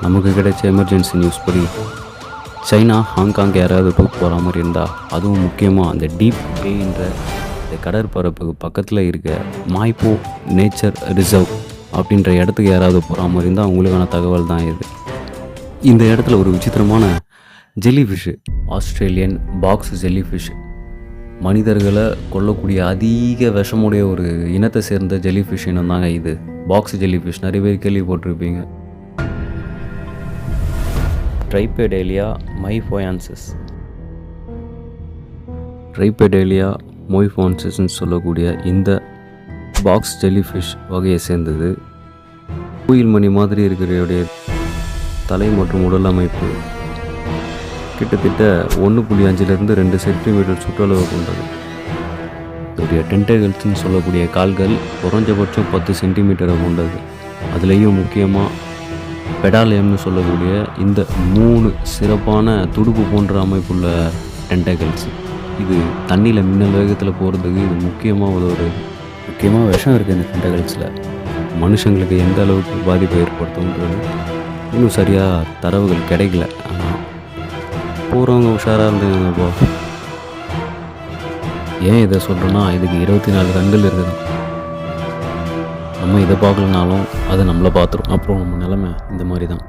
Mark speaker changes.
Speaker 1: நமக்கு கிடைச்ச emergency news படி சைனா ஹாங்காங் யாராவது டூர் போகிற மாதிரி இருந்தால், அதுவும் முக்கியமாக அந்த டீப் பேன்ற இந்த கடற்பரப்புக்கு பக்கத்தில் இருக்க மாய்போ நேச்சர் ரிசர்வ் அப்படின்ற இடத்துக்கு யாராவது போகிற மாதிரி இருந்தால் அவங்களுக்கான தகவல் தான் இது. இந்த இடத்துல ஒரு விசித்திரமான ஜெல்லிஃபிஷ்ஷு, ஆஸ்திரேலியன் பாக்ஸ் ஜெல்லிஃபிஷ், மனிதர்களை கொல்லக்கூடிய அதிக விஷமுடைய ஒரு இனத்தை சேர்ந்த ஜெல்லிஃபிஷ் இனம் தாங்க இது. பாக்ஸ் ஜெல்லிஃபிஷ் நிறைய பேர் கேள்விப்பட்டிருப்பீங்க. ட்ரைபெடேலியா மைஃபோயான்சிஸ், ட்ரைபெடேலியா மொய்ஃபோன்சிஸ்ன்னு சொல்லக்கூடிய இந்த பாக்ஸ் ஜெல்லிஃபிஷ் வகையை சேர்ந்தது. கோயில் மணி மாதிரி இருக்கிற தலை மற்றும் உடல் அமைப்பு கிட்டத்தட்ட 1.5லேருந்து 2 சென்டிமீட்டர் சுற்றளவு கொண்டது. இதோடைய டென்டகல்ஸ்ன்னு சொல்லக்கூடிய கால்கள் குறைஞ்சபட்சம் 10 சென்டிமீட்டரை கொண்டது. அதுலேயும் முக்கியமாக பெடாலியம்னு சொல்லக்கூடிய இந்த 3 சிறப்பான துடுப்பு போன்ற அமைப்புள்ள டென்டகல்ஸ். இது தண்ணியில் மின்னல் வேகத்தில் போகிறதுக்கு இது முக்கியமாக உதவுறது. முக்கியமாக விஷம் இருக்குது இந்த டென்டகல்ஸில். மனுஷங்களுக்கு எந்த அளவுக்கு பாதிப்பை ஏற்படுத்தும்ன்றது இன்னும் சரியாக தரவுகள் கிடைக்கல. ஆனால் போகிறவங்க உஷாராக இருந்ததுங்கப்போ. ஏன் இதை சொல்கிறேன்னா, இதுக்கு 24 கண்கள் இருக்குது. நம்ம இதை பார்க்கலனாலும் அது நம்மளை பார்த்துரும். அப்புறம் நம்ம நிலைமை இந்த மாதிரி தான்.